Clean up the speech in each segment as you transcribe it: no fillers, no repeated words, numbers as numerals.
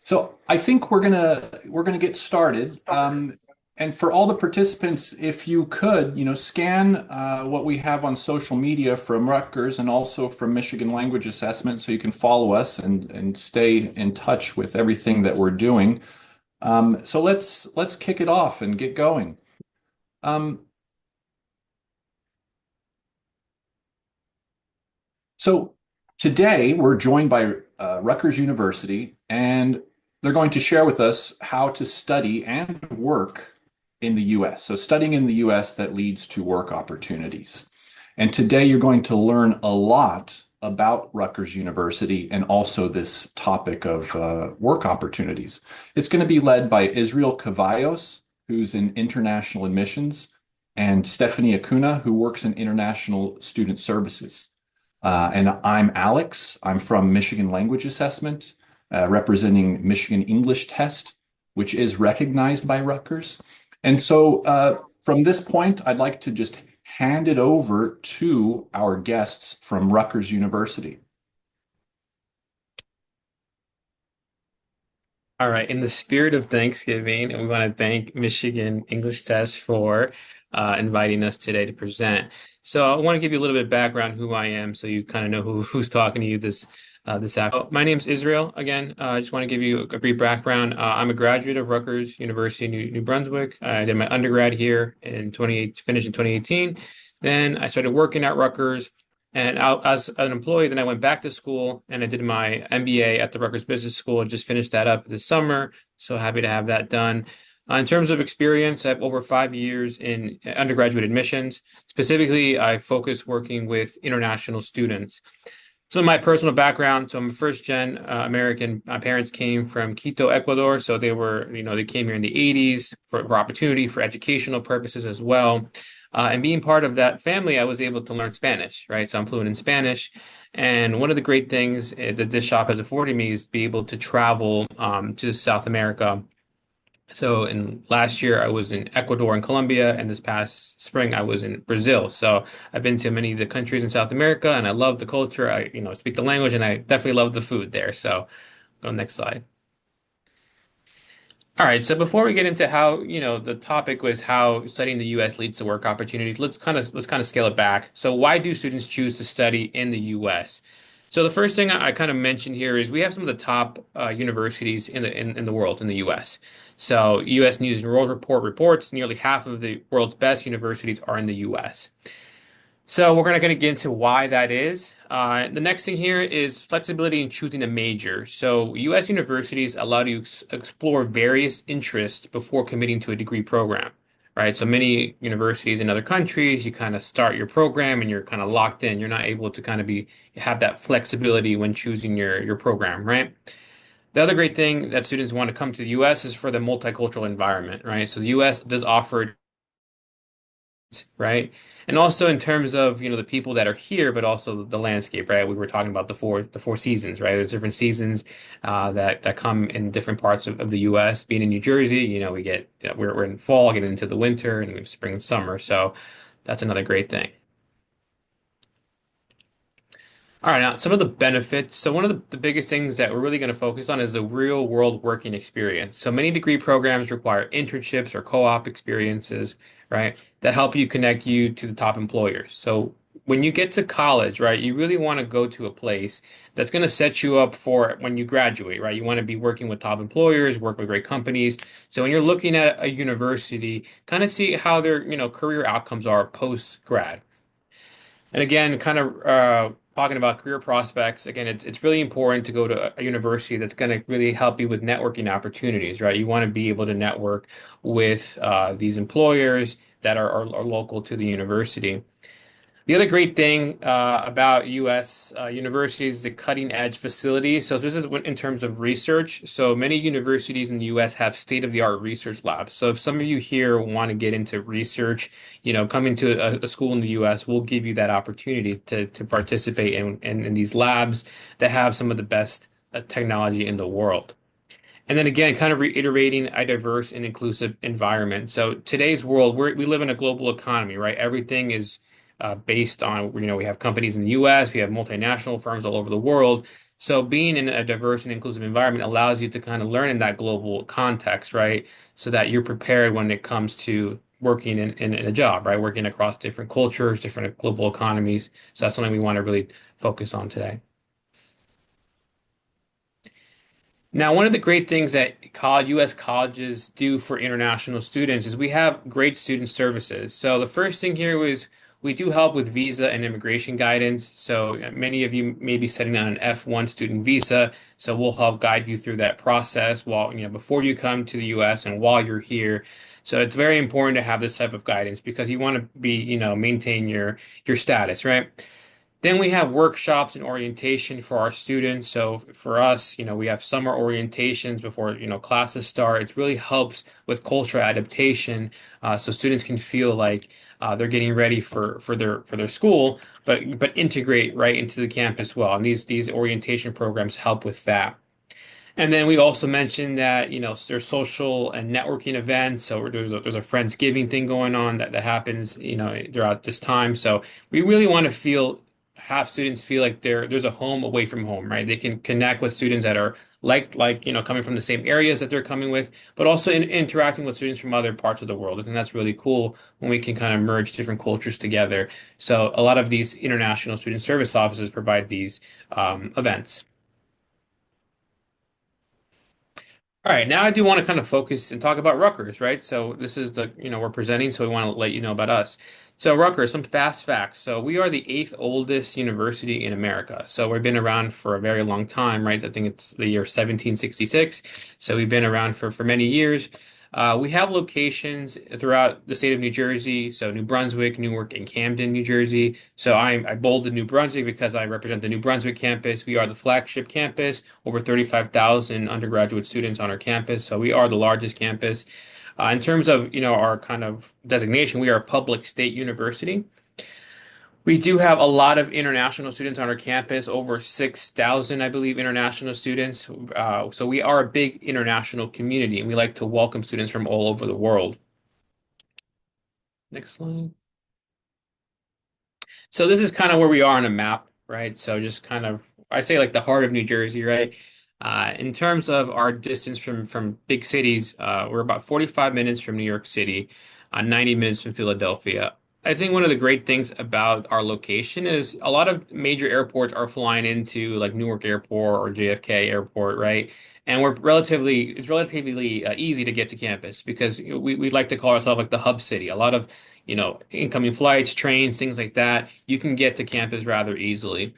So I think we're gonna get started. And for all the participants, if you could, scan what we have on social media from Rutgers and also from Michigan Language Assessment, so you can follow us and stay in touch with everything that we're doing. So let's kick it off and get going. Um, so today we're joined by Rutgers University, and they're going to share with us how to study and work in the US. So studying in the US that leads to work opportunities. And today you're going to learn a lot about Rutgers University and also this topic of work opportunities. It's going to be led by Israel Cavallos, who's in international admissions, and Stephanie Acuna, who works in international student services. And I'm Alex. I'm from Michigan Language Assessment, representing Michigan English Test, which is recognized by Rutgers. And so from this point, I'd like to just hand it over to our guests from Rutgers University. All right. In the spirit of Thanksgiving, we want to thank Michigan English Test for inviting us today to present. So I want to give you a little bit of background who I am, so you kind of know who's talking to you this afternoon. My name's Israel. Again, I just want to give you a brief background. I'm a graduate of Rutgers University, New Brunswick. I did my undergrad here in 28, finished in 2018. Then I started working at Rutgers. And as an employee, then I went back to school and I did my MBA at the Rutgers Business School. I just finished that up this summer. So happy to have that done. In terms of experience, I have over 5 years in undergraduate admissions. Specifically, I focus working with international students. So my personal background, so I'm a first gen American. My parents came from Quito, Ecuador. So they came here in the 80s for opportunity, for educational purposes as well. And being part of that family, I was able to learn Spanish, right? So I'm fluent in Spanish. And one of the great things that this shop has afforded me is be able to travel to South America. So in last year, I was in Ecuador and Colombia, and this past spring, I was in Brazil. So I've been to many of the countries in South America, and I love the culture. I speak the language, and I definitely love the food there. So go next slide. All right, so before we get into how, the topic was how studying the US leads to work opportunities, let's kind of scale it back. So why do students choose to study in the US? So the first thing I kind of mentioned here is we have some of the top universities in the world in the US. So US News and World Report reports nearly half of the world's best universities are in the US. So we're gonna get into why that is. The next thing here is flexibility in choosing a major. So U.S. universities allow you to explore various interests before committing to a degree program, right? So many universities in other countries, you kind of start your program and you're kind of locked in. You're not able to kind of have that flexibility when choosing your program, right? The other great thing that students want to come to the U.S. is for the multicultural environment, right? So the U.S. does offer, right? And also in terms of, the people that are here, but also the landscape, right? We were talking about the four seasons, right? There's different seasons that come in different parts of the US. Being in New Jersey, we get we're in fall, getting into the winter, and we have spring and summer. So that's another great thing. All right, now some of the benefits. So one of the biggest things that we're really going to focus on is the real world working experience. So many degree programs require internships or co-op experiences, right, that help you connect you to the top employers. So when you get to college, right, you really want to go to a place that's going to set you up for when you graduate, right? You want to be working with top employers, work with great companies. So when you're looking at a university, kind of see how their, career outcomes are post grad. And again, kind of talking about career prospects, again, it's really important to go to a university that's going to really help you with networking opportunities, right? You want to be able to network with these employers that are local to the university. The other great thing about U.S. Universities, the cutting edge facilities. So this is in terms of research. So many universities in the U.S. have state-of-the-art research labs. So if some of you here want to get into research, coming to a school in the U.S. will give you that opportunity to participate in these labs that have some of the best technology in the world. And then again, kind of reiterating a diverse and inclusive environment. So today's world, we live in a global economy, right? Everything is based on, we have companies in the US, we have multinational firms all over the world. So being in a diverse and inclusive environment allows you to kind of learn in that global context, right? So that you're prepared when it comes to working in a job, right? Working across different cultures, different global economies. So that's something we want to really focus on today. Now, one of the great things that U.S. colleges do for international students is we have great student services. So the first thing here was we do help with visa and immigration guidance. So many of you may be setting on an F1 student visa. So we'll help guide you through that process while, before you come to the U.S. and while you're here. So it's very important to have this type of guidance because you want to be, maintain your status, right? Then we have workshops and orientation for our students. So for us, we have summer orientations before, classes start. It really helps with cultural adaptation, so students can feel like they're getting ready for their school, but integrate right into the campus well. And these orientation programs help with that. And then we also mentioned that, there's social and networking events. So there's a Friendsgiving thing going on that happens, throughout this time. So we really want to have students feel like there's a home away from home, right? They can connect with students that are coming from the same areas that they're coming with, but also interacting with students from other parts of the world. I think that's really cool when we can kind of merge different cultures together. So a lot of these international student service offices provide these events. All right, now I do want to kind of focus and talk about Rutgers, right? So this is we're presenting, so we want to let you know about us. So Rutgers, some fast facts. So we are the eighth oldest university in America. So we've been around for a very long time, right? I think it's the year 1766. So we've been around for many years. We have locations throughout the state of New Jersey, so New Brunswick, Newark, and Camden, New Jersey. So I bolded New Brunswick because I represent the New Brunswick campus. We are the flagship campus, over 35,000 undergraduate students on our campus. So we are the largest campus. In terms of, our kind of designation, we are a public state university. We do have a lot of international students on our campus, over 6,000, I believe, international students. So we are a big international community, and we like to welcome students from all over the world. Next slide. So this is kind of where we are on a map, right? So just kind of, I'd say like the heart of New Jersey, right? In terms of our distance from big cities, we're about 45 minutes from New York City, 90 minutes from Philadelphia. I think one of the great things about our location is a lot of major airports are flying into like Newark Airport or JFK Airport, right? And it's relatively easy to get to campus because we like to call ourselves like the hub city. A lot of incoming flights, trains, things like that, you can get to campus rather easily.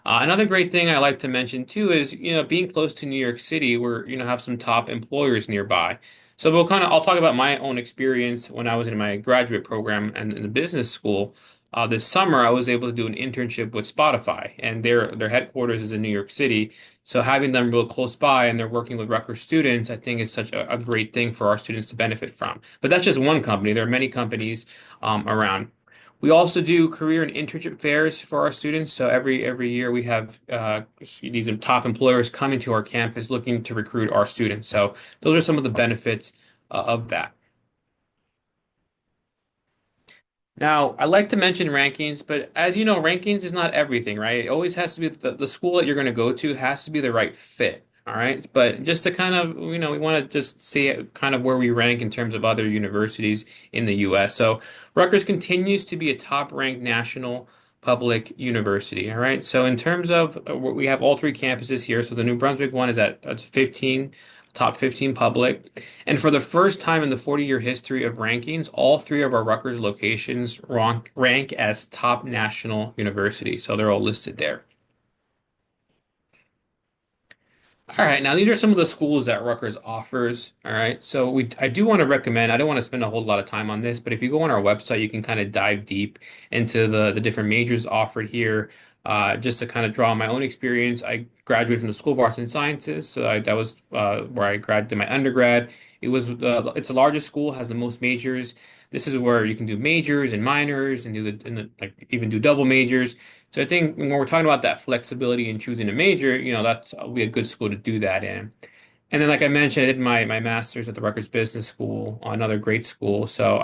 Another great thing I like to mention too is, being close to New York City, we're, have some top employers nearby. So I'll talk about my own experience when I was in my graduate program and in the business school. This summer, I was able to do an internship with Spotify, and their headquarters is in New York City. So having them real close by and they're working with Rutgers students, I think is such a great thing for our students to benefit from. But that's just one company. There are many companies around. We also do career and internship fairs for our students. So every year we have these top employers coming to our campus looking to recruit our students. So those are some of the benefits of that. Now, I like to mention rankings, but as you know, rankings is not everything, right? It always has to be the school that you're going to go to has to be the right fit. All right. But just to kind of, we want to just see kind of where we rank in terms of other universities in the US. So Rutgers continues to be a top ranked national public university. All right. So in terms of, we have all three campuses here. So the New Brunswick one is at 15, top 15 public. And for the first time in the 40-year history of rankings, all three of our Rutgers locations rank as top national universities. So they're all listed there. All right, now these are some of the schools that Rutgers offers. All right, so I do want to recommend, I don't want to spend a whole lot of time on this, but if you go on our website, you can kind of dive deep into the different majors offered here. Just to kind of draw on my own experience, I graduated from the School of Arts and Sciences, so that was where I graduated my undergrad. It's the largest school, has the most majors. This is where you can do majors and minors and like even do double majors. So I think when we're talking about that flexibility in choosing a major, that's will be a good school to do that in. And then, like I mentioned, I did my master's at the Rutgers Business School, another great school. So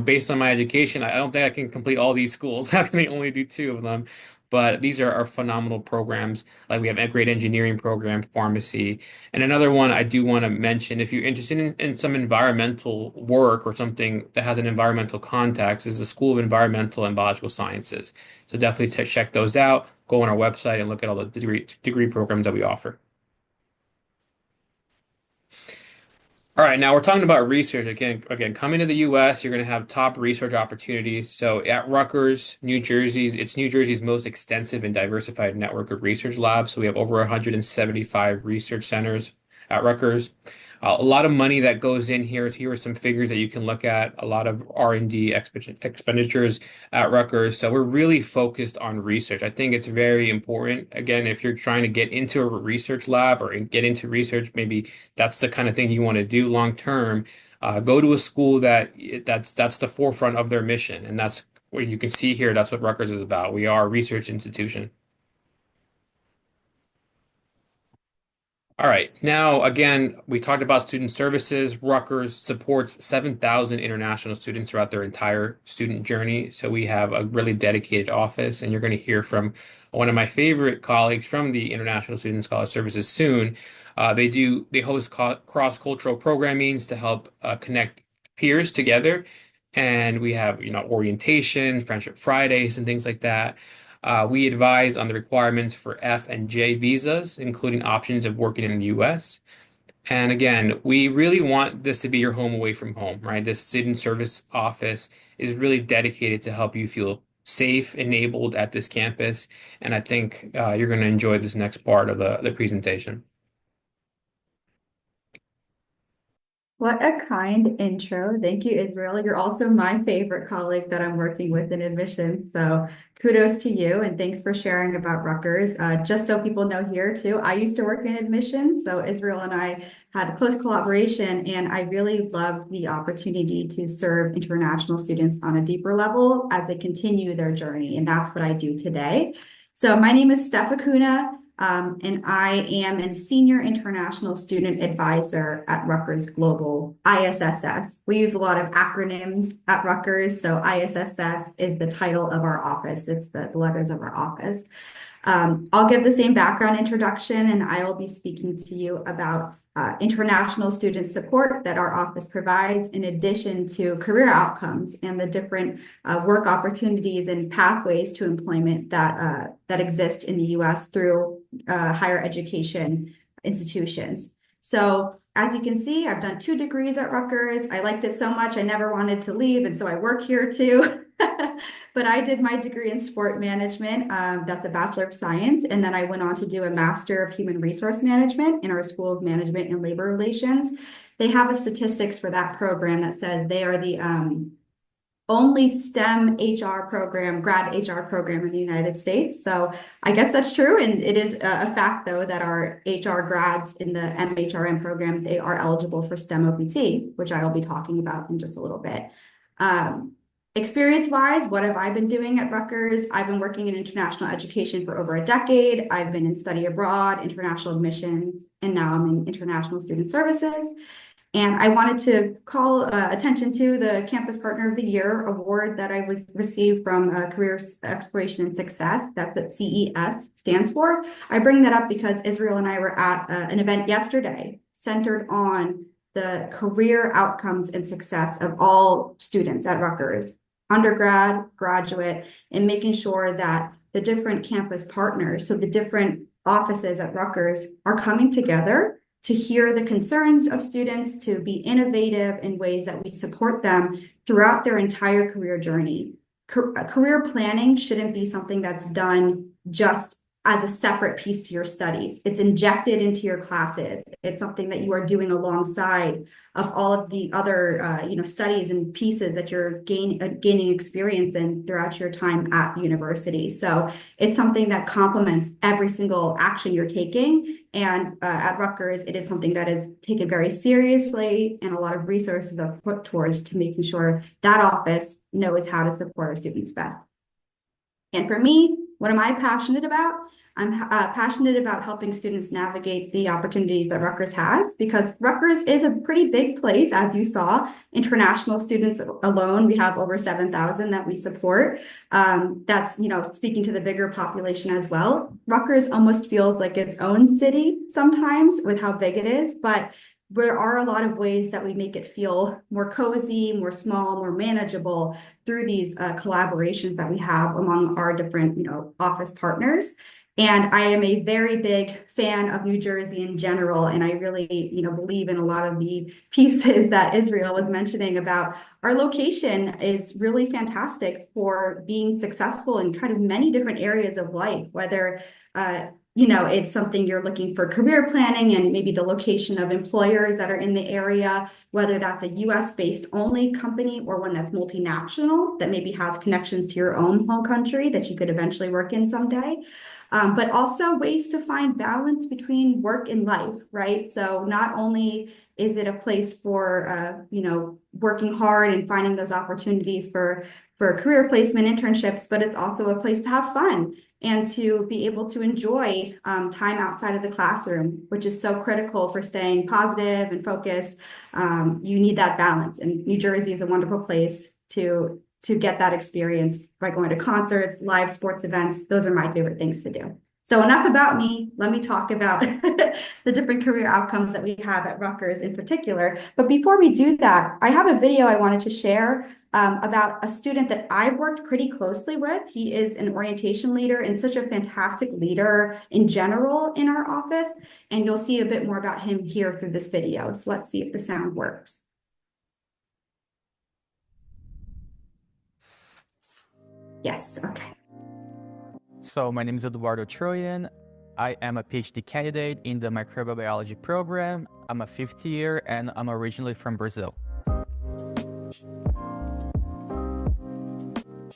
based on my education, I don't think I can complete all these schools. I can only do two of them. but these are phenomenal programs. Like we have a great engineering program, pharmacy. And another one I do want to mention, if you're interested in some environmental work or something that has an environmental context, is the School of Environmental and Biological Sciences. So definitely check those out. Go on our website and look at all the degree programs that we offer. All right, now we're talking about research again, coming to the US, you're going to have top research opportunities. So at Rutgers, New Jersey's, it's New Jersey's most extensive and diversified network of research labs. So we have over 175 research centers at Rutgers. A lot of money that goes in here. Here are some figures that you can look at. A lot of R&D expenditures at Rutgers. So we're really focused on research. I think it's very important. Again, if you're trying to get into a research lab or get into research, maybe that's the kind of thing you want to do long term. Go to a school that's the forefront of their mission, and that's what you can see here. That's what Rutgers is about. We are a research institution. All right. Now, again, we talked about student services. Rutgers supports 7,000 international students throughout their entire student journey. So we have a really dedicated office, and you're going to hear from one of my favorite colleagues from the International Student Scholar Services soon. They host cross-cultural programmings to help connect peers together. And we have, orientation, Friendship Fridays, and things like that. We advise on the requirements for F and J visas, including options of working in the US. And again, we really want this to be your home away from home, right? This student service office is really dedicated to help you feel safe, enabled at this campus. And I think you're going to enjoy this next part of the presentation. What a kind intro. Thank you, Israel. You're also my favorite colleague that I'm working with in admissions. So kudos to you and thanks for sharing about Rutgers. Just so people know here too, I used to work in admissions. So Israel and I had a close collaboration and I really loved the opportunity to serve international students on a deeper level as they continue their journey. And that's what I do today. So my name is Steph Acuna. And I am a senior international student advisor at Rutgers Global, ISSS. We use a lot of acronyms at Rutgers, so ISSS is the title of our office. It's the letters of our office. I'll give the same background introduction, and I will be speaking to you about international student support that our office provides, in addition to career outcomes and the different work opportunities and pathways to employment that exist in the U.S. through higher education institutions. So as you can see, I've done 2 degrees at Rutgers. I liked it so much, I never wanted to leave, and so I work here too. But I did my degree in sport management. That's a Bachelor of Science. And then I went on to do a Master of Human Resource Management in our School of Management and Labor Relations. They have a statistics for that program that says they are the only STEM HR program, grad HR program in the United States. So I guess that's true. And it is a fact, though, that our HR grads in the MHRM program, they are eligible for STEM OPT, which I will be talking about in just a little bit. Experience-wise, what have I been doing at Rutgers? I've been working in international education for over a decade. I've been in study abroad, international admissions, and now I'm in international student services. And I wanted to call attention to the Campus Partner of the Year award that I received from Career Exploration and Success. That's what CES stands for. I bring that up because Israel and I were at an event yesterday centered on the career outcomes and success of all students at Rutgers, undergrad, graduate, and making sure that the different campus partners, so the different offices at Rutgers, are coming together to hear the concerns of students, to be innovative in ways that we support them throughout their entire career journey. Career planning shouldn't be something that's done just as a separate piece to your studies. It's injected into your classes. It's something that you are doing alongside of all of the other studies and pieces that you're gaining experience in throughout your time at the university. So it's something that complements every single action you're taking. And at Rutgers, it is something that is taken very seriously, and a lot of resources are put towards to making sure that office knows how to support our students best. And for me, what am I passionate about? I'm passionate about helping students navigate the opportunities that Rutgers has, because Rutgers is a pretty big place, as you saw. International students alone, we have over 7,000 that we support. That's, speaking to the bigger population as well. Rutgers almost feels like its own city sometimes with how big it is, but there are a lot of ways that we make it feel more cozy, more small, more manageable through these collaborations that we have among our different, office partners. And I am a very big fan of New Jersey in general. And I really, believe in a lot of the pieces that Israel was mentioning about our location is really fantastic for being successful in kind of many different areas of life, whether it's something you're looking for career planning and maybe the location of employers that are in the area, whether that's a US-based only company or one that's multinational that maybe has connections to your own home country that you could eventually work in someday. But also ways to find balance between work and life, right? So not only is it a place for, working hard and finding those opportunities for career placement internships, but it's also a place to have fun and to be able to enjoy time outside of the classroom, which is so critical for staying positive and focused. You need that balance, and New Jersey is a wonderful place to get that experience by going to concerts, live sports events. Those are my favorite things to do. So enough about me. Let me talk about the different career outcomes that we have at Rutgers in particular. But before we do that, I have a video I wanted to share about a student that I've worked pretty closely with. He is an orientation leader and such a fantastic leader in general in our office. And you'll see a bit more about him here through this video. So let's see if the sound works. Yes, okay. So my name is Eduardo Troyan. I am a PhD candidate in the microbiology program. I'm a fifth year and I'm originally from Brazil.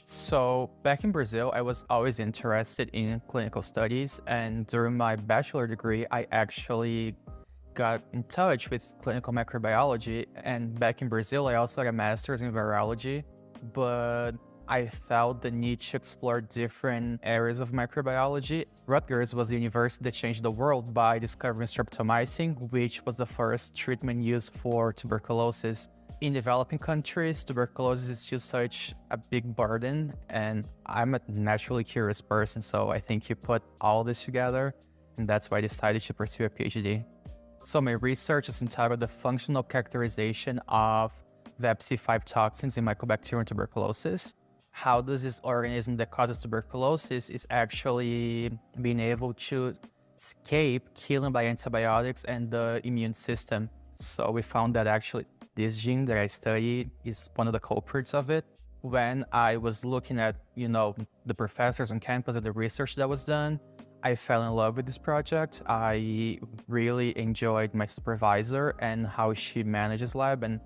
So back in Brazil, I was always interested in clinical studies, and during my bachelor degree, I actually got in touch with clinical microbiology, and back in Brazil, I also got a master's in virology, but I felt the need to explore different areas of microbiology. Rutgers was the university that changed the world by discovering streptomycin, which was the first treatment used for tuberculosis. In developing countries, tuberculosis is still such a big burden, and I'm a naturally curious person, so I think you put all this together, and that's why I decided to pursue a PhD. So my research is entitled The Functional Characterization of VAP-C5 Toxins in Mycobacterium Tuberculosis. How does this organism that causes tuberculosis is actually being able to escape killing by antibiotics and the immune system. So we found that actually this gene that I study is one of the culprits of it. When I was looking at, the professors on campus and the research that was done, I fell in love with this project. I really enjoyed my supervisor and how she manages lab and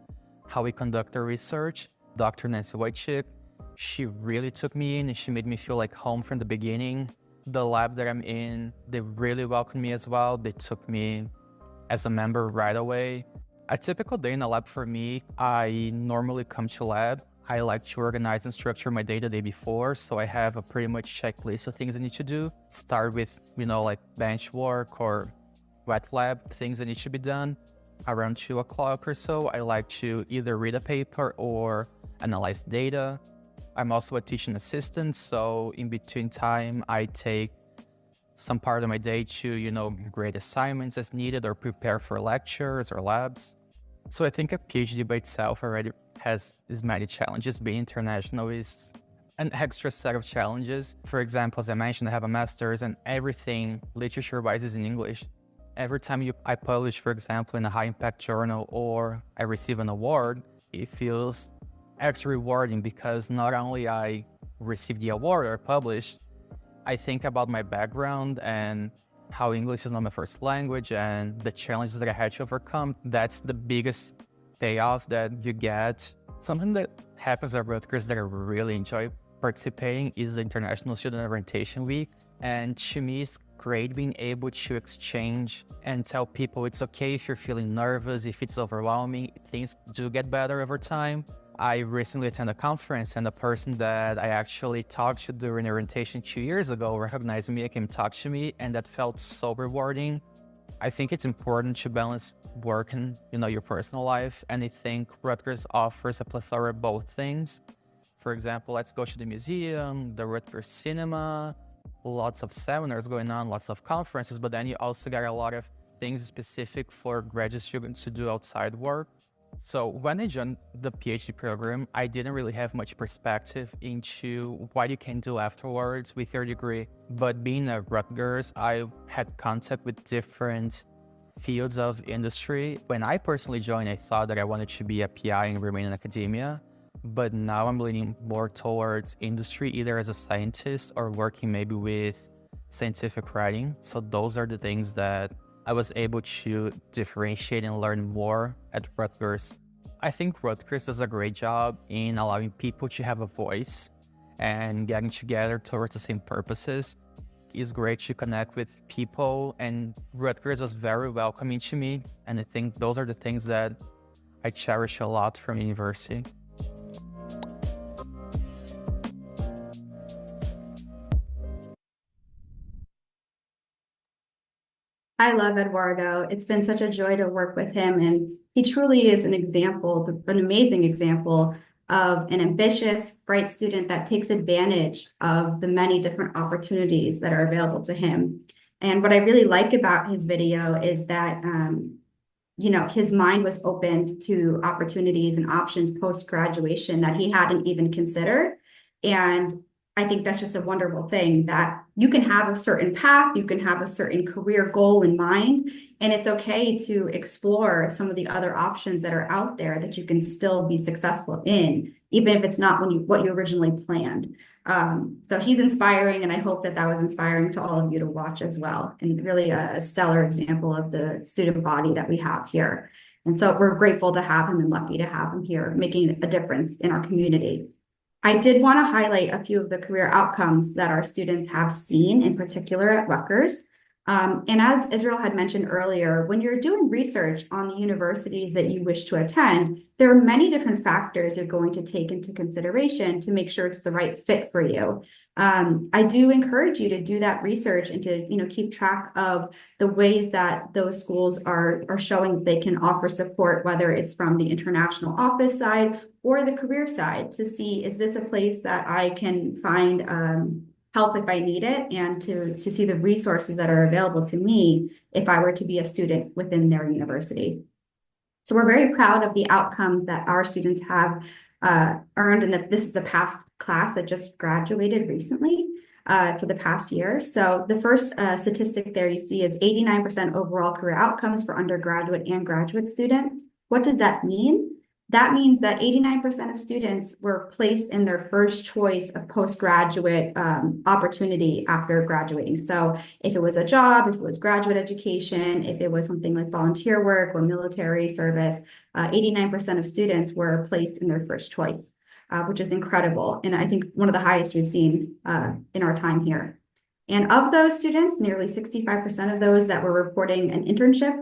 how we conduct our research. Dr. Nancy Wojcik, she really took me in and she made me feel like home from the beginning. The lab that I'm in, they really welcomed me as well. They took me as a member right away. A typical day in a lab for me, I normally come to lab. I like to organize and structure my day the day before, so I have a pretty much checklist of things I need to do. Start with, like bench work or wet lab, things that need to be done. Around 2 o'clock or so, I like to either read a paper or analyze data. I'm also a teaching assistant, so in between time, I take some part of my day to, grade assignments as needed or prepare for lectures or labs. So I think a PhD by itself already has as many challenges. Being international is an extra set of challenges. For example, as I mentioned, I have a master's and everything literature-wise is in English. Every time I publish, for example, in a high-impact journal or I receive an award, it feels extra rewarding because not only I receive the award or publish, I think about my background and how English is not my first language and the challenges that I had to overcome. That's the biggest payoff that you get. Something that happens at Rutgers that I really enjoy participating is the International Student Orientation Week. And to me, it's great being able to exchange and tell people it's okay if you're feeling nervous, if it's overwhelming. Things do get better over time. I recently attended a conference, and the person that I actually talked to during orientation 2 years ago recognized me and came talk to me, and that felt so rewarding. I think it's important to balance work and your personal life, and I think Rutgers offers a plethora of both things. For example, let's go to the museum, the Rutgers Cinema, lots of seminars going on, lots of conferences, but then you also got a lot of things specific for graduate students to do outside work. So when I joined the PhD program, I didn't really have much perspective into what you can do afterwards with your degree. But being at Rutgers, I had contact with different fields of industry. When I personally joined, I thought that I wanted to be a PI and remain in academia. But now I'm leaning more towards industry, either as a scientist or working maybe with scientific writing. So those are the things that I was able to differentiate and learn more at Rutgers. I think Rutgers does a great job in allowing people to have a voice and getting together towards the same purposes. It's great to connect with people, and Rutgers was very welcoming to me. And I think those are the things that I cherish a lot from university. I love Eduardo. It's been such a joy to work with him, and he truly is an example, an amazing example of an ambitious, bright student that takes advantage of the many different opportunities that are available to him. And what I really like about his video is that, his mind was opened to opportunities and options post-graduation that he hadn't even considered. And I think that's just a wonderful thing, that you can have a certain path, you can have a certain career goal in mind, and it's okay to explore some of the other options that are out there that you can still be successful in, even if it's not what you originally planned. So he's inspiring, and I hope that was inspiring to all of you to watch as well, and really a stellar example of the student body that we have here. And so we're grateful to have him and lucky to have him here, making a difference in our community. I did want to highlight a few of the career outcomes that our students have seen, in particular at Rutgers. And as Israel had mentioned earlier, when you're doing research on the universities that you wish to attend, there are many different factors you're going to take into consideration to make sure it's the right fit for you. I do encourage you to do that research and to keep track of the ways that those schools are showing they can offer support, whether it's from the international office side or the career side, to see, is this a place that I can find help if I need it, and to see the resources that are available to me if I were to be a student within their university. So we're very proud of the outcomes that our students have earned, and that this is the past class that just graduated recently for the past year. So the first statistic there you see is 89% overall career outcomes for undergraduate and graduate students. What does that mean? That means that 89% of students were placed in their first choice of postgraduate opportunity after graduating. So if it was a job, if it was graduate education, if it was something like volunteer work or military service, 89% of students were placed in their first choice, which is incredible. And I think one of the highest we've seen in our time here. And of those students, nearly 65% of those that were reporting an internship,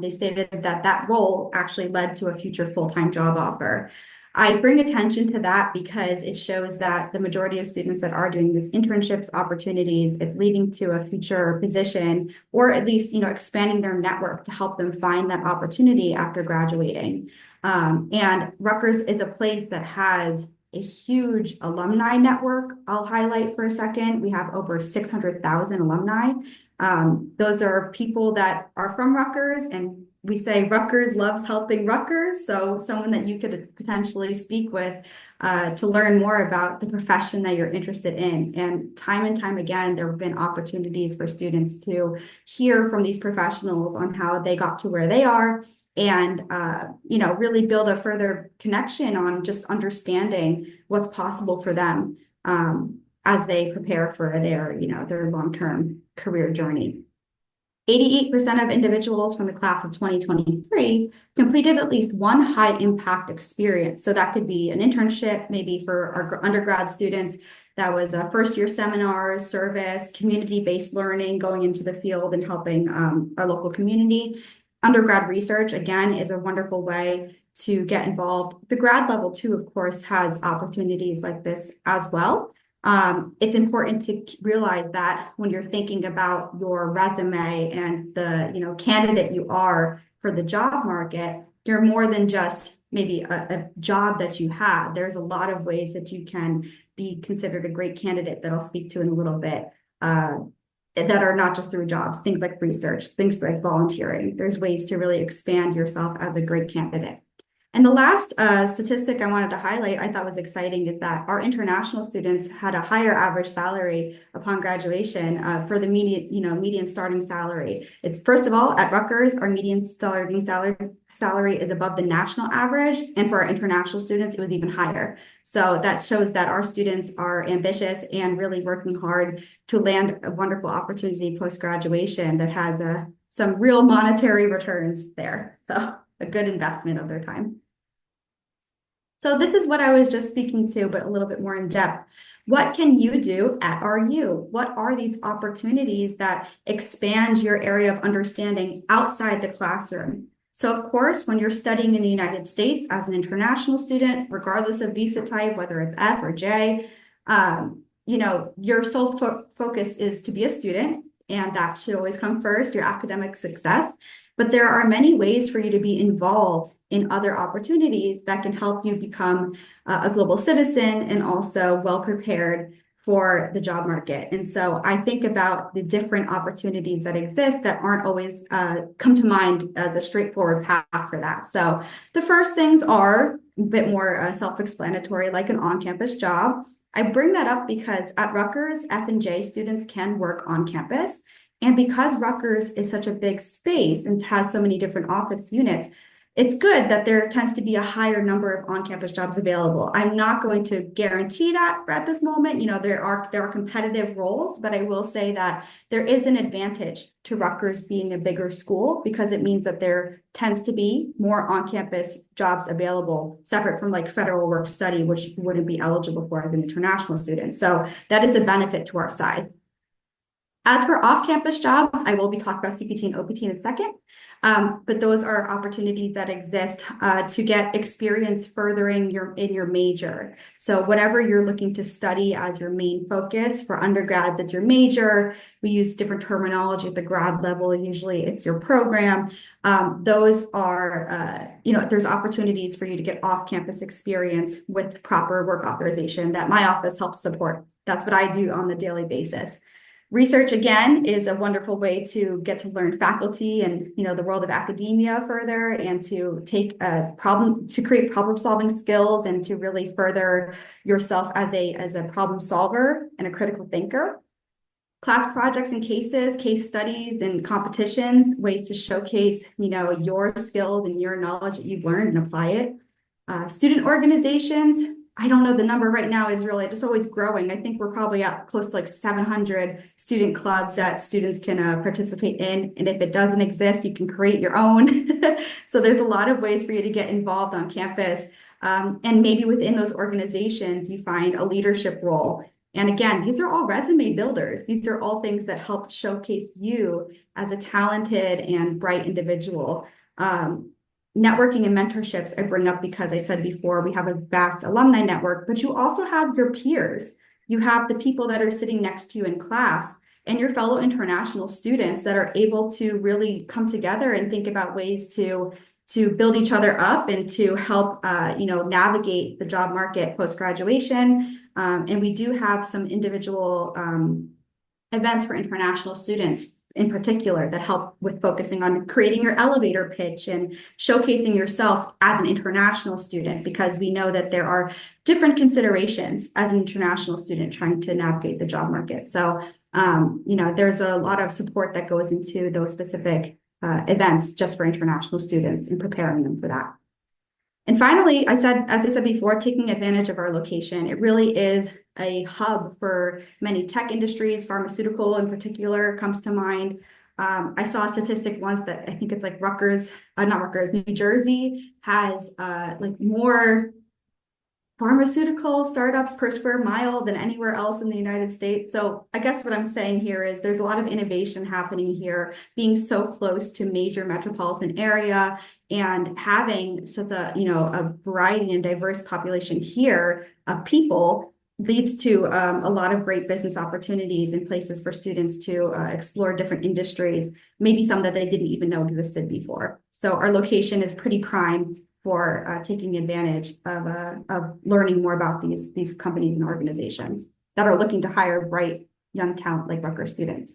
they stated that role actually led to a future full-time job offer. I bring attention to that because it shows that the majority of students that are doing these internships opportunities, it's leading to a future position, or at least, expanding their network to help them find that opportunity after graduating. And Rutgers is a place that has a huge alumni network. I'll highlight for a second. We have over 600,000 alumni. Those are people that are from Rutgers, and we say Rutgers loves helping Rutgers. So someone that you could potentially speak with to learn more about the profession that you're interested in. And time again, there have been opportunities for students to hear from these professionals on how they got to where they are, and really build a further connection on just understanding what's possible for them as they prepare for their long-term career journey. 88% of individuals from the class of 2023 completed at least one high-impact experience. So that could be an internship, maybe for our undergrad students. That was first-year seminars, service, community-based learning, going into the field and helping our local community. Undergrad research, again, is a wonderful way to get involved. The grad level too, of course, has opportunities like this as well. It's important to realize that when you're thinking about your resume and the candidate you are for the job market, you're more than just maybe a job that you had. There's a lot of ways that you can be considered a great candidate that I'll speak to in a little bit, that are not just through jobs, things like research, things like volunteering. There's ways to really expand yourself as a great candidate. And the last statistic I wanted to highlight, I thought was exciting, is that our international students had a higher average salary upon graduation for the median starting salary. It's, first of all, at Rutgers, our median starting salary is above the national average, and for our international students, it was even higher. So that shows that our students are ambitious and really working hard to land a wonderful opportunity post-graduation that has some real monetary returns there. So a good investment of their time. So this is what I was just speaking to, but a little bit more in depth. What can you do at RU? What are these opportunities that expand your area of understanding outside the classroom? So of course, when you're studying in the United States as an international student, regardless of visa type, whether it's F or J, your sole focus is to be a student, and that should always come first, your academic success. But there are many ways for you to be involved in other opportunities that can help you become a global citizen and also well prepared for the job market. And so I think about the different opportunities that exist that aren't always come to mind as a straightforward path for that. So the first things are a bit more self-explanatory, like an on-campus job. I bring that up because at Rutgers, F and J students can work on campus. And because Rutgers is such a big space and has so many different office units, it's good that there tends to be a higher number of on-campus jobs available. I'm not going to guarantee that at this moment. There are competitive roles, but I will say that there is an advantage to Rutgers being a bigger school because it means that there tends to be more on-campus jobs available, separate from like federal work study, which you wouldn't be eligible for as an international student. So that is a benefit to our side. As for off-campus jobs, I will be talking about CPT and OPT in a second, but those are opportunities that exist to get experience furthering in your major. So whatever you're looking to study as your main focus, for undergrads, it's your major. We use different terminology at the grad level. Usually it's your program. Those are, there's opportunities for you to get off-campus experience with proper work authorization that my office helps support. That's what I do on the daily basis. Research, again, is a wonderful way to get to learn faculty and the world of academia further, and to take to create problem solving skills and to really further yourself as a problem solver and a critical thinker. Class projects and cases, case studies and competitions, ways to showcase your skills and your knowledge that you've learned and apply it. Student organizations. I don't know the number right now is really just always growing. I think we're probably at close to like 700 student clubs that students can participate in. And if it doesn't exist, you can create your own. So there's a lot of ways for you to get involved on campus. And maybe within those organizations, you find a leadership role. And again, these are all resume builders. These are all things that help showcase you as a talented and bright individual. Networking and mentorships I bring up because I said before, we have a vast alumni network, but you also have your peers. You have the people that are sitting next to you in class and your fellow international students that are able to really come together and think about ways to build each other up and to help navigate the job market post-graduation. And we do have some individual events for international students in particular that help with focusing on creating your elevator pitch and showcasing yourself as an international student, because we know that there are different considerations as an international student trying to navigate the job market. So, there's a lot of support that goes into those specific events just for international students and preparing them for that. And finally, as I said before, taking advantage of our location. It really is a hub for many tech industries. Pharmaceutical in particular comes to mind. I saw a statistic once that I think it's like New Jersey has more pharmaceutical startups per square mile than anywhere else in the United States. So I guess what I'm saying here is there's a lot of innovation happening here, being so close to major metropolitan area and having such a, a variety and diverse population here of people leads to a lot of great business opportunities and places for students to explore different industries, maybe some that they didn't even know existed before. So our location is pretty prime for taking advantage of learning more about these companies and organizations that are looking to hire bright young talent like Rutgers students.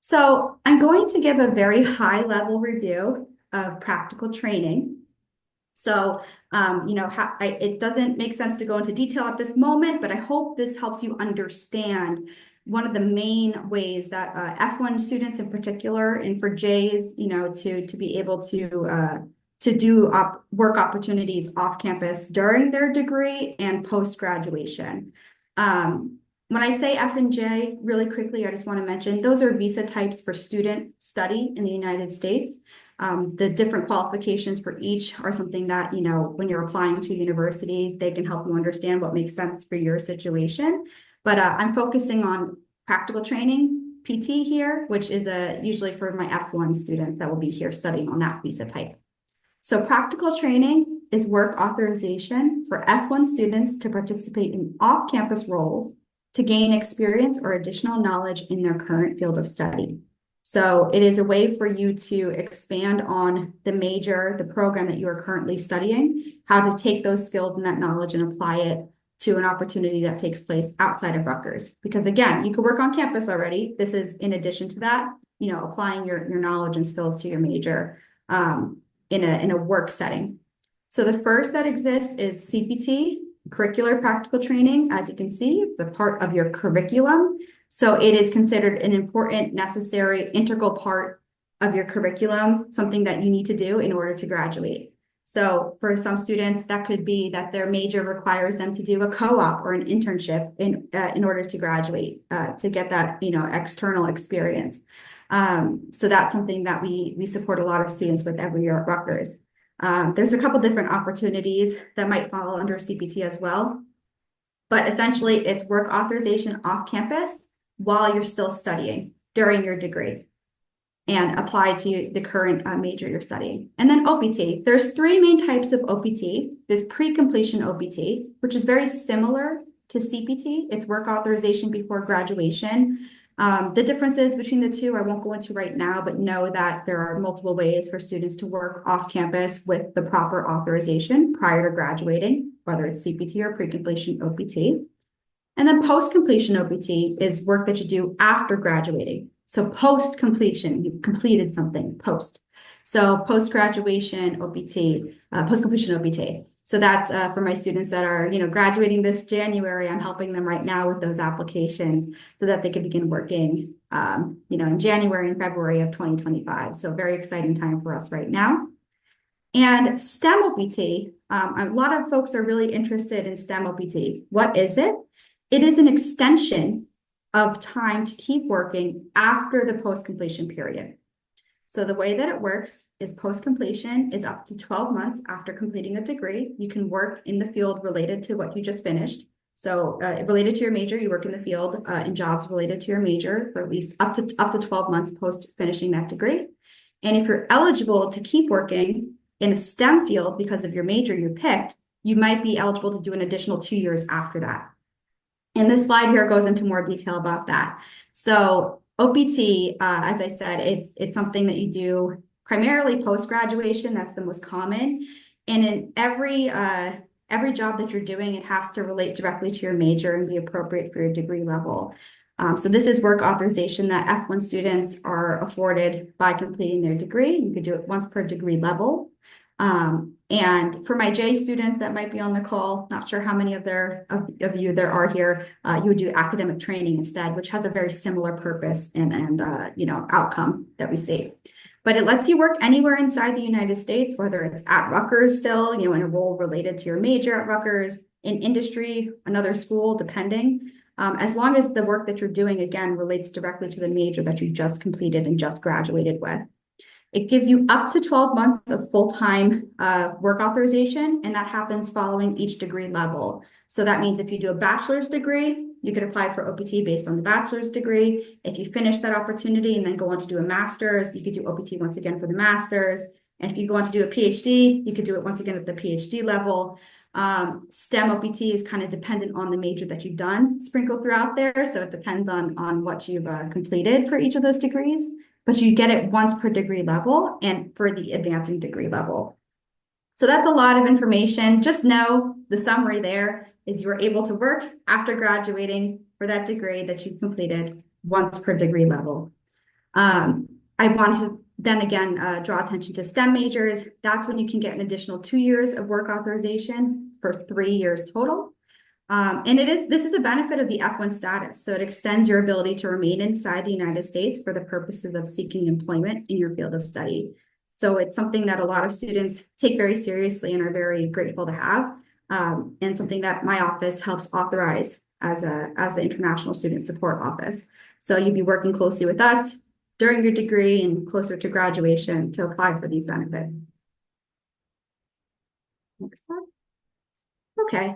So I'm going to give a very high level review of practical training. So, it doesn't make sense to go into detail at this moment, but I hope this helps you understand one of the main ways that F1 students in particular, and for J's, to be able to do work opportunities off campus during their degree and post-graduation. When I say F and J, really quickly, I just want to mention those are visa types for student study in the United States. The different qualifications for each are something that, when you're applying to university, they can help you understand what makes sense for your situation. But I'm focusing on practical training, PT here, which is usually for my F1 students that will be here studying on that visa type. So practical training is work authorization for F1 students to participate in off-campus roles to gain experience or additional knowledge in their current field of study. So it is a way for you to expand on the major, the program that you are currently studying, how to take those skills and that knowledge and apply it to an opportunity that takes place outside of Rutgers. Because again, you could work on campus already. This is in addition to that, applying your knowledge and skills to your major in a work setting. So the first that exists is CPT, Curricular Practical Training. As you can see, it's a part of your curriculum. So it is considered an important, necessary, integral part of your curriculum, something that you need to do in order to graduate. So for some students, that could be that their major requires them to do a co-op or an internship in order to graduate, to get that, external experience. So that's something that we support a lot of students with every year at Rutgers. There's a couple different opportunities that might fall under CPT as well. But essentially, it's work authorization off campus while you're still studying during your degree and apply to the current major you're studying. And then OPT. There's three main types of OPT. There's pre-completion OPT, which is very similar to CPT. It's work authorization before graduation. The differences between the two I won't go into right now, but know that there are multiple ways for students to work off campus with the proper authorization prior to graduating, whether it's CPT or pre-completion OPT. And then post-completion OPT is work that you do after graduating. So post-completion, you've completed something post. So post-graduation OPT, post-completion OPT. So that's for my students that are, graduating this January. I'm helping them right now with those applications so that they can begin working, in January and February of 2025. So very exciting time for us right now. And STEM OPT, a lot of folks are really interested in STEM OPT. What is it? It is an extension of time to keep working after the post-completion period. So the way that it works is post-completion is up to 12 months after completing a degree. You can work in the field related to what you just finished. So related to your major, you work in the field in jobs related to your major for at least up to 12 months post finishing that degree. And if you're eligible to keep working in a STEM field because of your major you picked, you might be eligible to do an additional 2 years after that. And this slide here goes into more detail about that. So OPT, as I said, it's something that you do primarily post-graduation. That's the most common. And in every job that you're doing, it has to relate directly to your major and be appropriate for your degree level. So this is work authorization that F1 students are afforded by completing their degree. You could do it once per degree level. And for my J students that might be on the call, not sure how many of you there are here, you would do academic training instead, which has a very similar purpose and outcome that we see. But it lets you work anywhere inside the United States, whether it's at Rutgers still, in a role related to your major at Rutgers, in industry, another school, depending, as long as the work that you're doing, again, relates directly to the major that you just completed and just graduated with. It gives you up to 12 months of full-time work authorization, and that happens following each degree level. So that means if you do a bachelor's degree, you could apply for OPT based on the bachelor's degree. If you finish that opportunity and then go on to do a master's, you could do OPT once again for the master's. And if you go on to do a PhD, you could do it once again at the PhD level. STEM OPT is kind of dependent on the major that you've done, sprinkled throughout there. So it depends on what you've completed for each of those degrees. But you get it once per degree level and for the advancing degree level. So that's a lot of information. Just know the summary there is you are able to work after graduating for that degree that you've completed once per degree level. I want to then again draw attention to STEM majors. That's when you can get an additional 2 years of work authorizations for 3 years total. And this is a benefit of the F1 status. So it extends your ability to remain inside the United States for the purposes of seeking employment in your field of study. So it's something that a lot of students take very seriously and are very grateful to have, and something that my office helps authorize as the International Student Support Office. So you'd be working closely with us during your degree and closer to graduation to apply for these benefits. Next slide. Okay.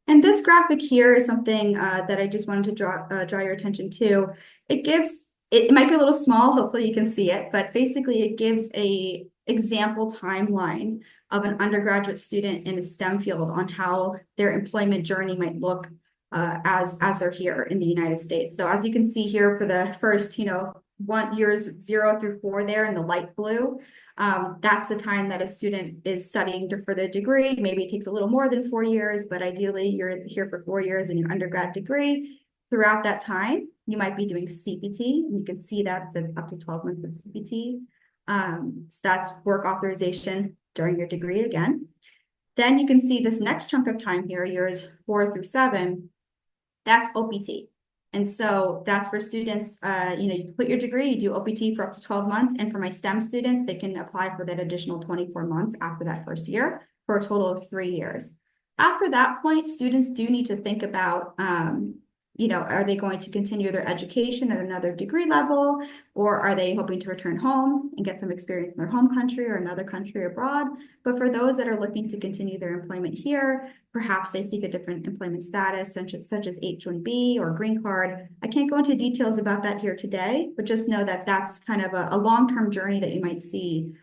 And this graphic here is something that I just wanted to draw your attention to. It might be a little small, hopefully you can see it, but basically it gives a example timeline of an undergraduate student in a STEM field on how their employment journey might look as they're here in the United States. So as you can see here for the first, years 0 through 4 there in the light blue, that's the time that a student is studying for the degree. Maybe it takes a little more than 4 years, but ideally you're here for 4 years in your undergrad degree. Throughout that time, you might be doing CPT. And you can see that it says up to 12 months of CPT. So that's work authorization during your degree again. Then you can see this next chunk of time here, years 4 through 7, that's OPT. And so that's for students, you complete your degree, you do OPT for up to 12 months. And for my STEM students, they can apply for that additional 24 months after that first year for a total of 3 years. After that point, students do need to think about, are they going to continue their education at another degree level, or are they hoping to return home and get some experience in their home country or another country abroad? But for those that are looking to continue their employment here, perhaps they seek a different employment status, such as H-1B or green card. I can't go into details about that here today, but just know that that's kind of a long-term journey that you might see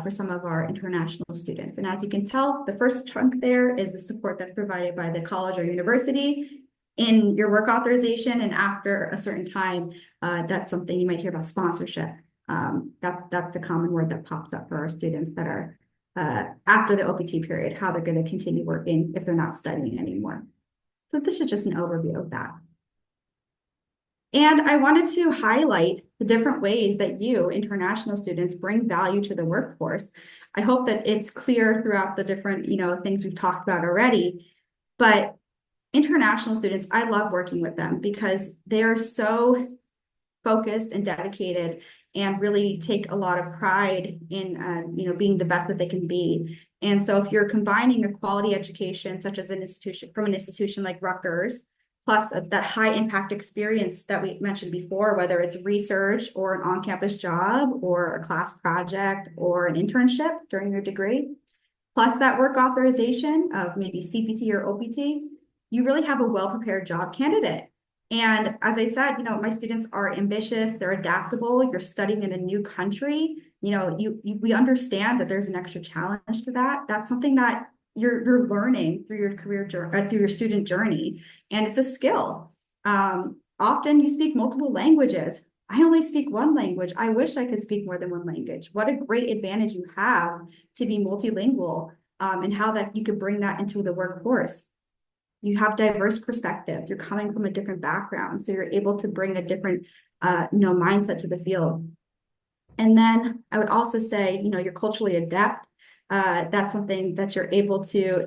for some of our international students. And as you can tell, the first chunk there is the support that's provided by the college or university in your work authorization, and after a certain time, that's something you might hear about sponsorship. That's the common word that pops up for our students that are after the OPT period, how they're going to continue working if they're not studying anymore. So this is just an overview of that. And I wanted to highlight the different ways that you, international students, bring value to the workforce. I hope that it's clear throughout the different, things we've talked about already, but international students, I love working with them because they are so focused and dedicated and really take a lot of pride in, being the best that they can be. And so if you're combining a quality education, such as an institution like Rutgers, plus that high impact experience that we mentioned before, whether it's research or an on-campus job or a class project or an internship during your degree, plus that work authorization of maybe CPT or OPT, you really have a well-prepared job candidate. And as I said, my students are ambitious, they're adaptable, you're studying in a new country, we understand that there's an extra challenge to that. That's something that you're learning through your career journey, through your student journey, and it's a skill. Often you speak multiple languages. I only speak one language. I wish I could speak more than one language. What a great advantage you have to be multilingual, and how that you could bring that into the workforce. You have diverse perspectives. You're coming from a different background, so you're able to bring a different, mindset to the field. And then I would also say, you're culturally adept. That's something that you're able to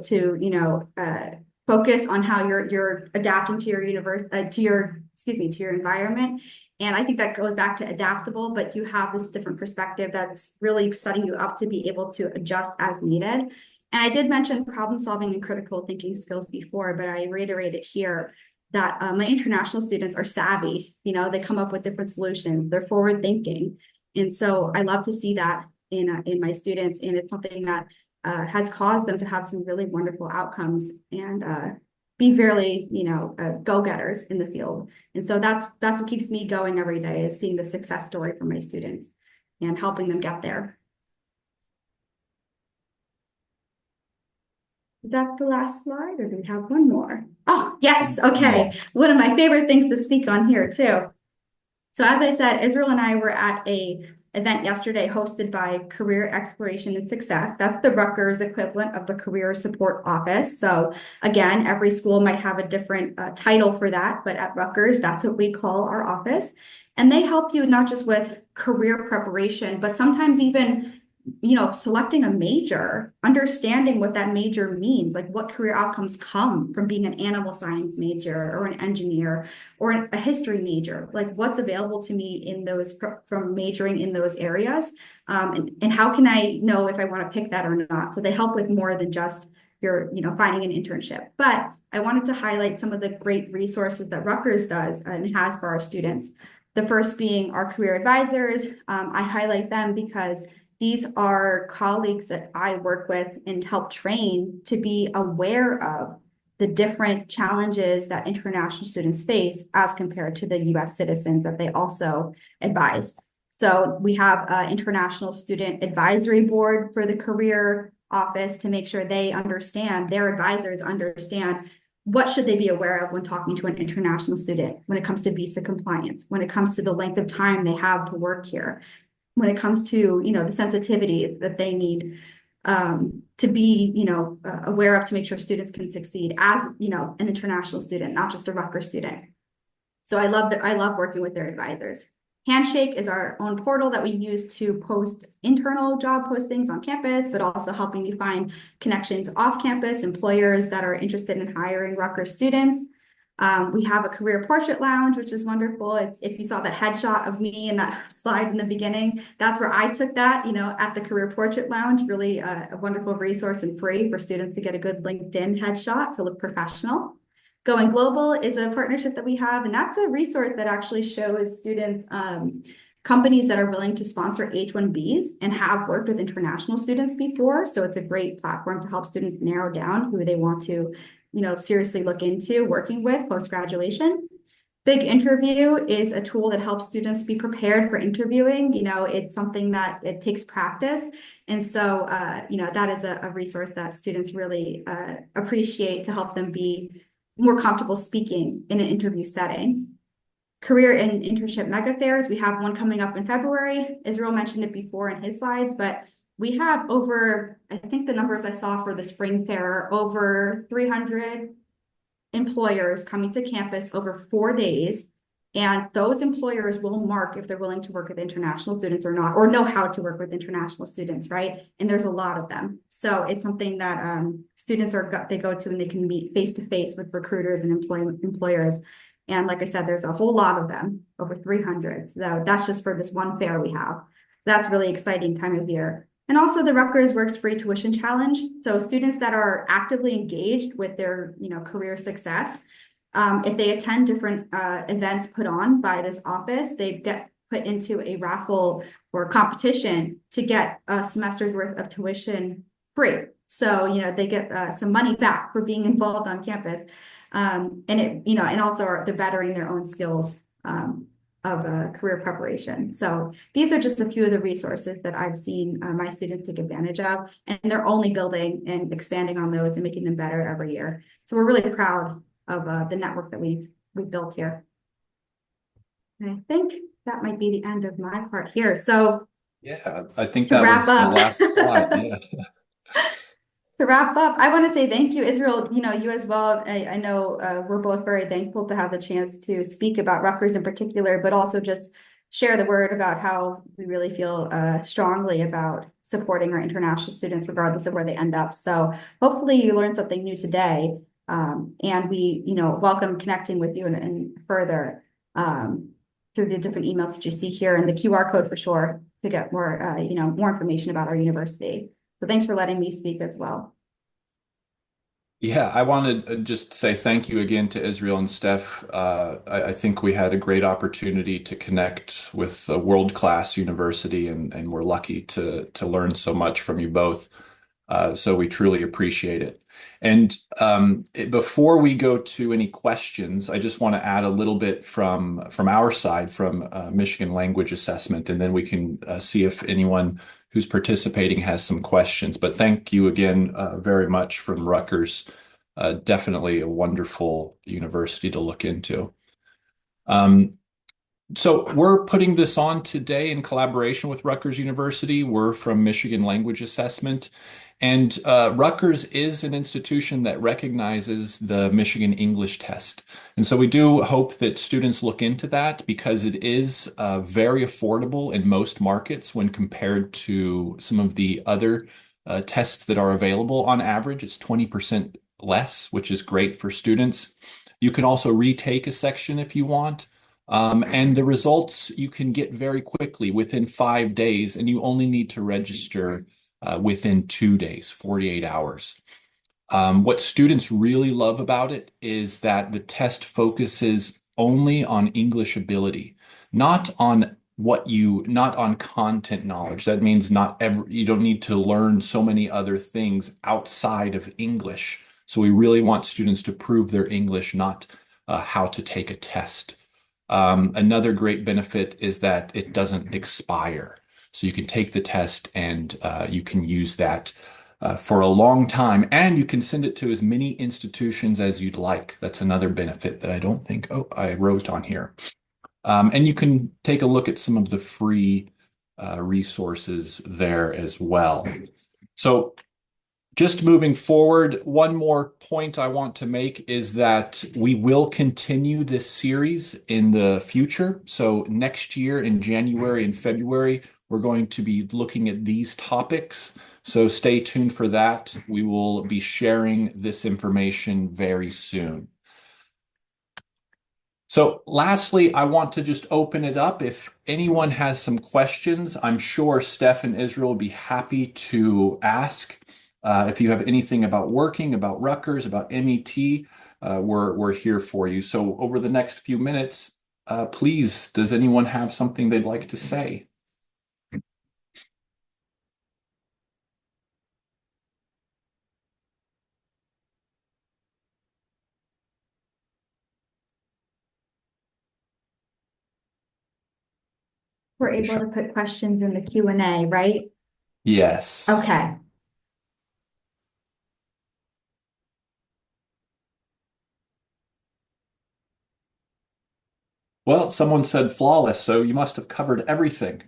focus on how you're adapting to your to your environment. And I think that goes back to adaptable, but you have this different perspective that's really setting you up to be able to adjust as needed. And I did mention problem solving and critical thinking skills before, but I reiterate it here that my international students are savvy. They come up with different solutions. They're forward thinking. And so I love to see that in my students, and it's something that has caused them to have some really wonderful outcomes and be fairly, go-getters in the field. And so that's what keeps me going every day, is seeing the success story from my students and helping them get there. Is that the last slide, or do we have one more? Oh, yes. Okay. One of my favorite things to speak on here too. So as I said, Israel and I were at a event yesterday hosted by Career Exploration and Success. That's the Rutgers equivalent of the Career Support Office. So again, every school might have a different title for that, but at Rutgers, that's what we call our office. And they help you not just with career preparation, but sometimes even selecting a major, understanding what that major means, like what career outcomes come from being an animal science major or an engineer or a history major, like what's available to me in those from majoring in those areas, and how can I know if I want to pick that or not. So they help with more than just your finding an internship. But I wanted to highlight some of the great resources that Rutgers does and has for our students. The first being our career advisors. I highlight them because these are colleagues that I work with and help train to be aware of the different challenges that international students face as compared to the US citizens that they also advise. So we have an International Student Advisory Board for the Career Office to make sure they understand, their advisors understand what should they be aware of when talking to an international student when it comes to visa compliance, when it comes to the length of time they have to work here, when it comes to the sensitivity that they need to be aware of to make sure students can succeed as an international student, not just a Rutgers student. So I love working with their advisors. Handshake is our own portal that we use to post internal job postings on campus, but also helping you find connections off campus, employers that are interested in hiring Rutgers students. We have a career portrait lounge, which is wonderful. It's, if you saw that headshot of me in that slide in the beginning, that's where I took that, at the career portrait lounge. Really a wonderful resource and free for students to get a good LinkedIn headshot to look professional. Going Global is a partnership that we have, and that's a resource that actually shows students companies that are willing to sponsor H-1Bs and have worked with international students before. So it's a great platform to help students narrow down who they want to seriously look into working with post-graduation. Big Interview is a tool that helps students be prepared for interviewing. It's something that it takes practice. And so, that is a resource that students really appreciate to help them be more comfortable speaking in an interview setting. Career and internship mega fairs. We have one coming up in February. Israel mentioned it before in his slides, but we have over, I think the numbers I saw for the spring fair, over 300 employers coming to campus over 4 days. And those employers will mark if they're willing to work with international students or not, or know how to work with international students, right? And there's a lot of them. So it's something that students they go to and they can meet face-to-face with recruiters and employers. And like I said, there's a whole lot of them, over 300. So that's just for this one fair we have. So that's really exciting time of year. And also the Rutgers Works Free Tuition Challenge. So students that are actively engaged with their career success, if they attend different events put on by this office, they get put into a raffle or competition to get a semester's worth of tuition free. So, they get some money back for being involved on campus. And also they're bettering their own skills of career preparation. So these are just a few of the resources that I've seen my students take advantage of, and they're only building and expanding on those and making them better every year. So we're really proud of the network that we've built here. And I think that might be the end of my part here. So yeah, I think to that wrap was up, the last slide. Yeah. To wrap up, I want to say thank you, Israel, you as well. I know we're both very thankful to have the chance to speak about Rutgers in particular, but also just share the word about how we really feel strongly about supporting our international students, regardless of where they end up. So hopefully you learned something new today, and we, welcome connecting with you and further through the different emails that you see here and the QR code for sure to get more, more information about our university. So thanks for letting me speak as well. Yeah, I wanted to just say thank you again to Israel and Steph. I think we had a great opportunity to connect with a world-class university, and we're lucky to learn so much from you both. So we truly appreciate it. And before we go to any questions, I just want to add a little bit from our side, from Michigan Language Assessment, and then we can see if anyone who's participating has some questions. But thank you again very much from Rutgers. Definitely a wonderful university to look into. Um, so we're putting this on today in collaboration with Rutgers University. We're from Michigan Language Assessment. And Rutgers is an institution that recognizes the Michigan English test. And so we do hope that students look into that because it is very affordable in most markets when compared to some of the other tests that are available. On average, it's 20% less, which is great for students. You can also retake a section if you want. And the results you can get very quickly within 5 days, and you only need to register within 2 days, 48 hours. What students really love about it is that the test focuses only on English ability, not on not on content knowledge. That means you don't need to learn so many other things outside of English. So we really want students to prove their English, not how to take a test. Another great benefit is that it doesn't expire. So you can take the test and you can use that for a long time, and you can send it to as many institutions as you'd like. That's another benefit that I don't think, oh, I wrote on here. And you can take a look at some of the free resources there as well. So just moving forward, one more point I want to make is that we will continue this series in the future. So next year in January and February, we're going to be looking at these topics. So stay tuned for that. We will be sharing this information very soon. So lastly, I want to just open it up. If anyone has some questions, I'm sure Steph and Israel will be happy to ask. If you have anything about working, about Rutgers, about MET, we're here for you. So over the next few minutes, please, does anyone have something they'd like to say? We're able to put questions in the Q&A, right? Yes. Okay. Well, someone said flawless, so you must have covered everything.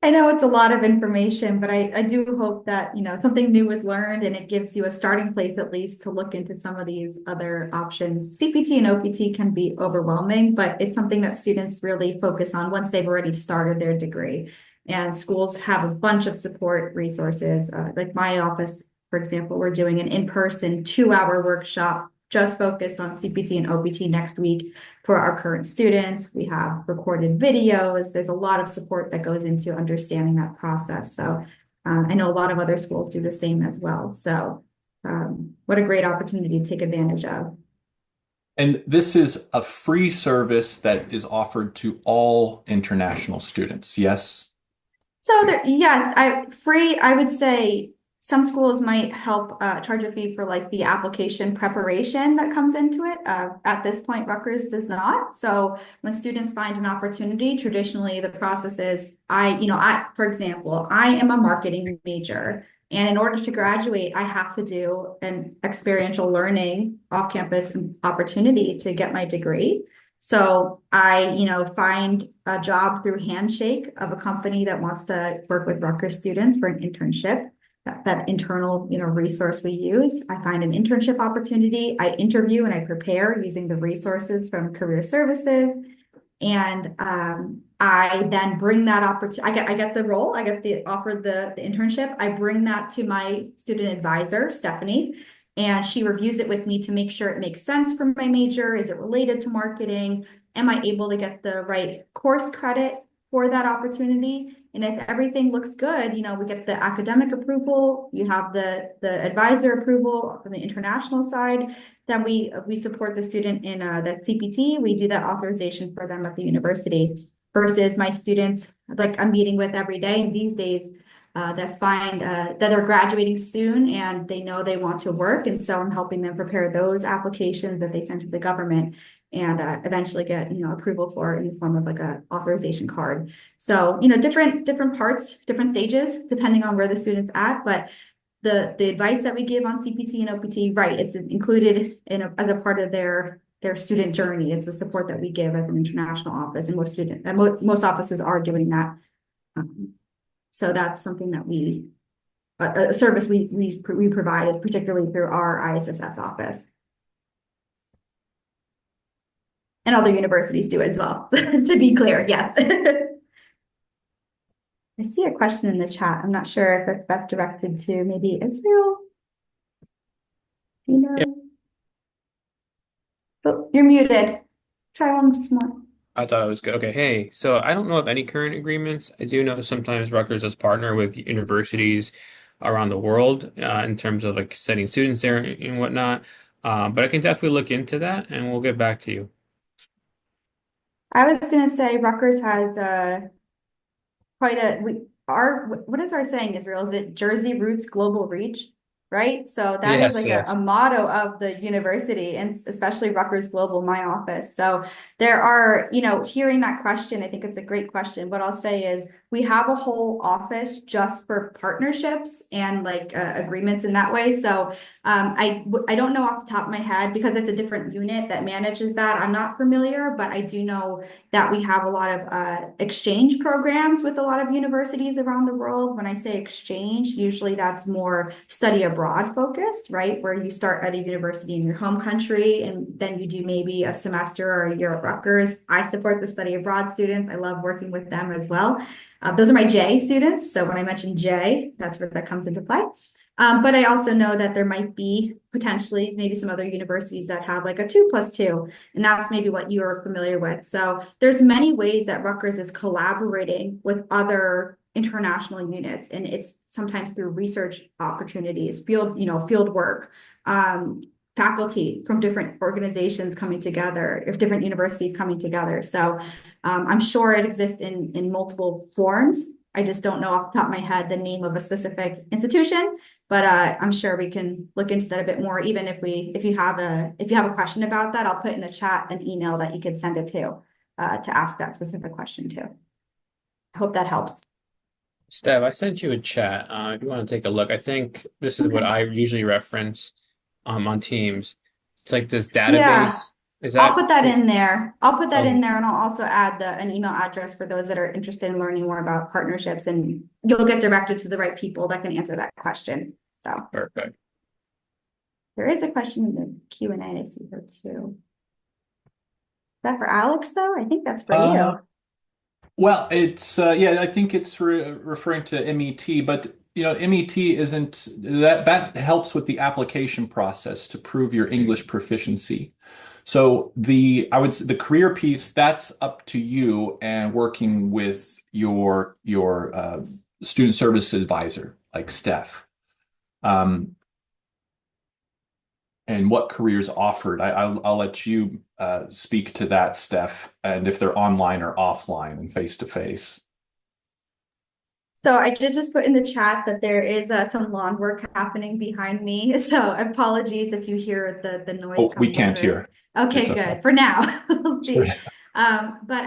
I know it's a lot of information, but I do hope that, something new was learned and it gives you a starting place at least to look into some of these other options. CPT and OPT can be overwhelming, but it's something that students really focus on once they've already started their degree. And schools have a bunch of support resources. Like my office, for example, we're doing an in-person 2-hour workshop just focused on CPT and OPT next week for our current students. We have recorded videos. There's a lot of support that goes into understanding that process. So I know a lot of other schools do the same as well. So what a great opportunity to take advantage of. And this is a free service that is offered to all international students, yes? So yes, I would say some schools might help charge a fee for like the application preparation that comes into it. At this point, Rutgers does not. So when students find an opportunity, traditionally the process is for example, I am a marketing major. And in order to graduate, I have to do an experiential learning off-campus opportunity to get my degree. So I, find a job through Handshake of a company that wants to work with Rutgers students for an internship. That internal, resource we use. I find an internship opportunity. I interview and I prepare using the resources from Career Services. And I then bring that opportunity. I get the role. I get the offer, the internship. I bring that to my student advisor, Stephanie, and she reviews it with me to make sure it makes sense for my major. Is it related to marketing? Am I able to get the right course credit for that opportunity? And if everything looks good, we get the academic approval, you have the advisor approval from the international side, then we support the student in that CPT. We do that authorization for them at the university versus my students, like I'm meeting with every day these days, that find that they're graduating soon and they know they want to work. And so I'm helping them prepare those applications that they send to the government and eventually get, approval for in the form of like a authorization card. So, different parts, different stages, depending on where the student's at. But the advice that we give on CPT and OPT, right, it's included as a part of their student journey. It's the support that we give as an international office, and most offices are doing that. So that's something that a service we provide, particularly through our ISSS office. And other universities do it as well, to be clear, yes. I see a question in the chat. I'm not sure if that's best directed to maybe Israel. Yeah. Oh, you're muted. Try once more. I thought it was good. Okay, hey, so I don't know of any current agreements. I do know sometimes Rutgers does partner with universities around the world in terms of like sending students there and whatnot. But I can definitely look into that and we'll get back to you. I was going to say Rutgers has what is our saying, Israel? Is it Jersey Roots Global Reach? Right? So that is Yes, like yes. a motto of the university, and especially Rutgers Global, my office. So there are, hearing that question, I think it's a great question. What I'll say is we have a whole office just for partnerships and like agreements in that way. So I don't know off the top of my head because it's a different unit that manages that. I'm not familiar, but I do know that we have a lot of exchange programs with a lot of universities around the world. When I say exchange, usually that's more study abroad focused, right? Where you start at a university in your home country and then you do maybe a semester or a year at Rutgers. I support the study abroad students. I love working with them as well. Those are my J students. So when I mention J, that's where that comes into play. But I also know that there might be potentially maybe some other universities that have like a 2+2, and that's maybe what you're familiar with. So there's many ways that Rutgers is collaborating with other international units, and it's sometimes through research opportunities, field work, faculty from different organizations coming together, if different universities coming together. So I'm sure it exists in multiple forms. I just don't know off the top of my head the name of a specific institution, but I'm sure we can look into that a bit more. Even if you have a question about that, I'll put in the chat an email that you could send it to ask that specific question to. I hope that helps. Steph, I sent you a chat. If you want to take a look, I think this is what I usually reference on Teams. It's like this database. Yeah. Is I'll that put that in there. I'll put that in okay? there, and I'll also add an email address for those that are interested in learning more about partnerships, and you'll get directed to the right people that can answer that question. So Perfect. there is a question in the Q&A. I see her too. Is that for Alex though? I think that's for you. Well, it's I think it's referring to MET, but MET isn't that helps with the application process to prove your English proficiency. So the career piece, that's up to you and working with your student service advisor like Steph. And what careers offered. I'll let you speak to that, Steph, and if they're online or offline and face to face. So I did just put in the chat that there is some lawn work happening behind me. So apologies if you hear the noise Oh, we coming can't through. hear. Okay, It's good. okay. For now, we'll see. Sure. But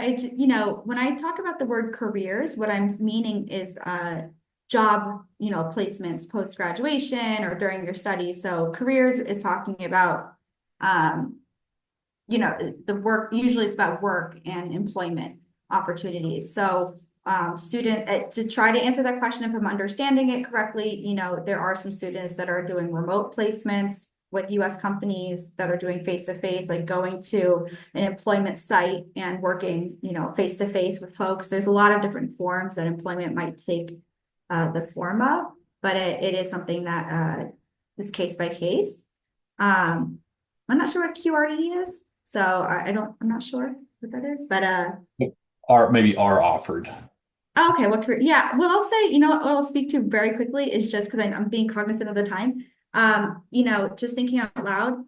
when I talk about the word careers, what I'm meaning is job, placements post-graduation or during your studies. So careers is talking about, the work, usually it's about work and employment opportunities. So to try to answer that question, if I'm understanding it correctly, there are some students that are doing remote placements with US companies that are doing face-to-face, like going to an employment site and working, face-to-face with folks. There's a lot of different forms that employment might take the form of, but it is something that is case by case. I'm not sure what QRE is, so I'm not sure what that is, but Maybe are offered. Okay, what career? Yeah, what I'll say, what I'll speak to very quickly is just because I'm being cognizant of the time. Just thinking out loud,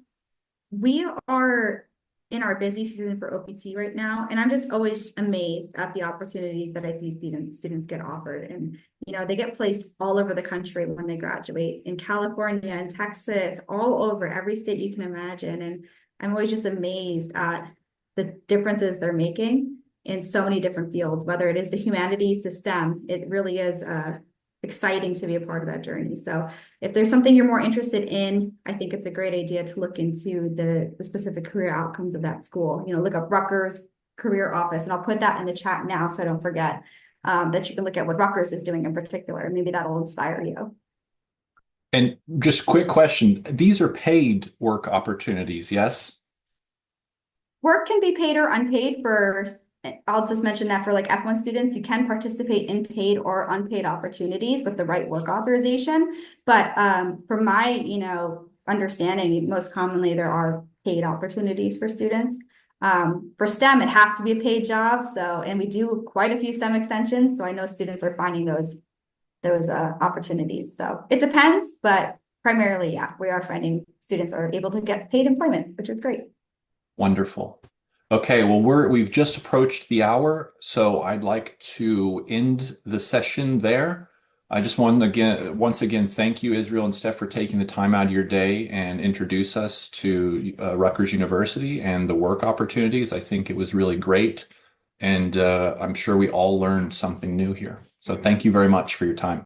we are in our busy season for OPT right now, and I'm just always amazed at the opportunities that I see students get offered. And they get placed all over the country when they graduate, in California and Texas, all over every state you can imagine. And I'm always just amazed at the differences they're making in so many different fields, whether it is the humanities to STEM. It really is exciting to be a part of that journey. So if there's something you're more interested in, I think it's a great idea to look into the specific career outcomes of that school. Look up Rutgers Career Office, and I'll put that in the chat now so I don't forget that you can look at what Rutgers is doing in particular. Maybe that'll inspire you. And just quick question, these are paid work opportunities, yes? Work can be paid or unpaid for, I'll just mention that for like F1 students, you can participate in paid or unpaid opportunities with the right work authorization. But from my, understanding, most commonly there are paid opportunities for students. For STEM, it has to be a paid job. And we do quite a few STEM extensions. So I know students are finding those opportunities. So it depends, but primarily, yeah, we are finding students are able to get paid employment, which is great. Wonderful. Okay, well, we've just approached the hour, so I'd like to end the session there. I just want once again, thank you, Israel and Steph, for taking the time out of your day and introduce us to Rutgers University and the work opportunities. I think it was really great, and I'm sure we all learned something new here. So thank you very much for your time.